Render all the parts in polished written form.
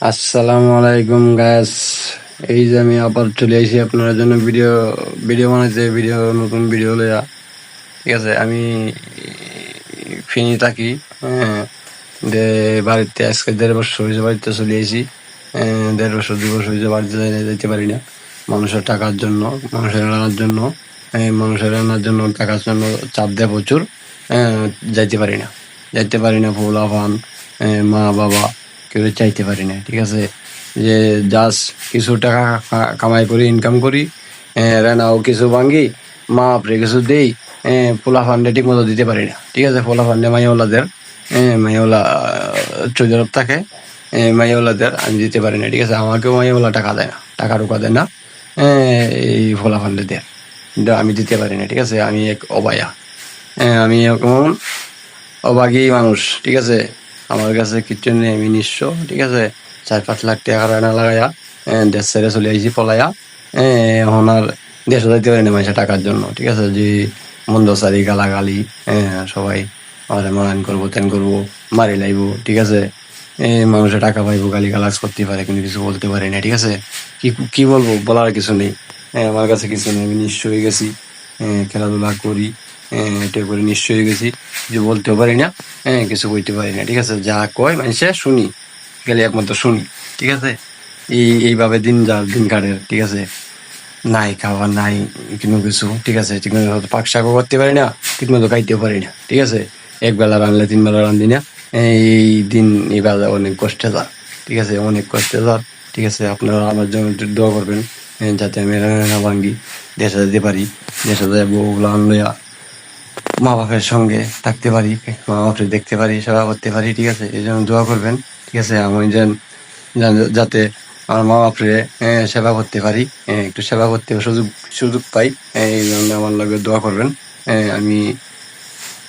আসসালামু আলাইকুম গাইস। এই যে আমি আবার চলে আসি আপনার জন্য ভিডিও ভিডিও বানাইতে, নতুন ভিডিও লইয়া। ঠিক আছে, আমি ফিনি থাকি। হ্যাঁ, বাড়িতে আজকে 1.5 বছর হয়েছে, বাড়িতে চলে আসি। 1.5 বছর 2 বছর হয়েছে বাড়িতে যাইতে পারি না। মানুষের টাকার জন্য, মানুষের রান্নার জন্য টাকার জন্য চাপ দেয় প্রচুর। হ্যাঁ, যাইতে পারি না পোলাপান, মা বাবা কেউ চাইতে পারি না। ঠিক আছে, যে জাস্ট কিছু টাকা কামাই করি, ইনকাম করি, রান্নাও কিছু ভাঙ্গি, মা বাপরে কিছু দেই, পোলাপানটা ঠিক মতো দিতে পারি না। ঠিক আছে, পোলাপানটা মাইওয়ালাদের, মাইওয়ালা চৌধুরী থাকে, মাইওয়ালাদের আমি দিতে পারি না। ঠিক আছে, আমাকেও মাইওয়ালা টাকা দেয় না, টাকা রুকা দেয় না, এই পোলাপানটা দেয়, কিন্তু আমি দিতে পারি না। ঠিক আছে, আমি এক অবায়া, আমি এখন অভাগী মানুষ। ঠিক আছে, আমার কাছে কিচ্ছু নেই, আমি নিঃস্ব। ঠিক আছে, 4-5 লাখ টাকা রানা লাগাইয়া দেশ ছেড়ে চলে আইছি পলাইয়া। এখন আর দেশে যাইতে পারি না মানুষের টাকার জন্য। ঠিক আছে, যে মন্দ চারি গালাগালি, সবাই আমার মারান করবো, তেন করবো, মারি লাইবো। ঠিক আছে, মানুষের টাকা পাইবো, গালি গালাজ করতে পারে, কিন্তু কিছু বলতে পারি না। ঠিক আছে, কি বলবো, বলার কিছু নেই। আমার কাছে কিছু নেই, আমি নিঃস্ব হয়ে গেছি। খেলাধুলা করি, এটা করে নিঃস্ব হয়ে গেছি, কিছু বলতেও পারি না, কিছু বলতে পারি না। ঠিক আছে, যা কয় মানুষে শুনি, গেলে একমাত্র শুনি। ঠিক আছে, এইভাবে দিন কাটে। ঠিক আছে, নাই খাবার, নাই কোনো কিছু। ঠিক আছে, ঠিক মতো পাক শাকও করতে পারি না, ঠিক মতো খাইতেও পারি না। ঠিক আছে, 1 বেলা রানলে 3 বেলা রান্ধি না। এই দিন এই বেলা অনেক কষ্টে যার। ঠিক আছে, অনেক কষ্টে যার। ঠিক আছে, আপনারা আমার জন্য একটু দোয়া করবেন, যাতে আমি রান্না ভাঙ্গি, দেশে যেতে পারি, দেশে যায় বউগুলো লইয়া মা বাপের সঙ্গে থাকতে পারি, মা বাপের দেখতে পারি, সেবা করতে পারি। ঠিক আছে, এই জন্য দোয়া করবেন। ঠিক আছে, আমি যাতে আমার মা বাপরে সেবা করতে পারি, একটু সেবা করতে সুযোগ পাই, এই জন্য আমার লাগে দোয়া করবেন। আমি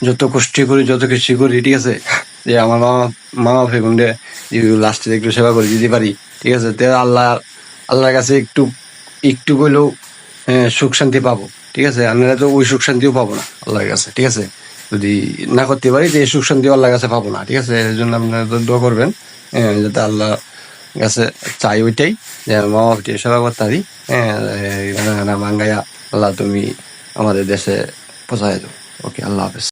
যত কষ্ট করি, যত কিছু করি, ঠিক আছে, যে আমার মা বাপে গুন্ডে লাস্টে একটু সেবা করে দিতে পারি। ঠিক আছে, তে আল্লাহর কাছে একটু হইলেও সুখ শান্তি পাবো। ঠিক আছে, আমরা তো ওই সুখ শান্তিও পাবো না আল্লাহর কাছে। ঠিক আছে, যদি না করতে পারি, যে সুখ শান্তি আল্লাহর কাছে পাবো না। ঠিক আছে, এর জন্য আপনারা দোয়া করবেন, যাতে আল্লাহ কাছে চাই ওইটাই, যে মা বাপটি সেবা করতে পারি। বাঙ্গাইয়া আল্লাহ তুমি আমাদের দেশে পৌঁছায় দাও। ওকে, আল্লাহ হাফেজ।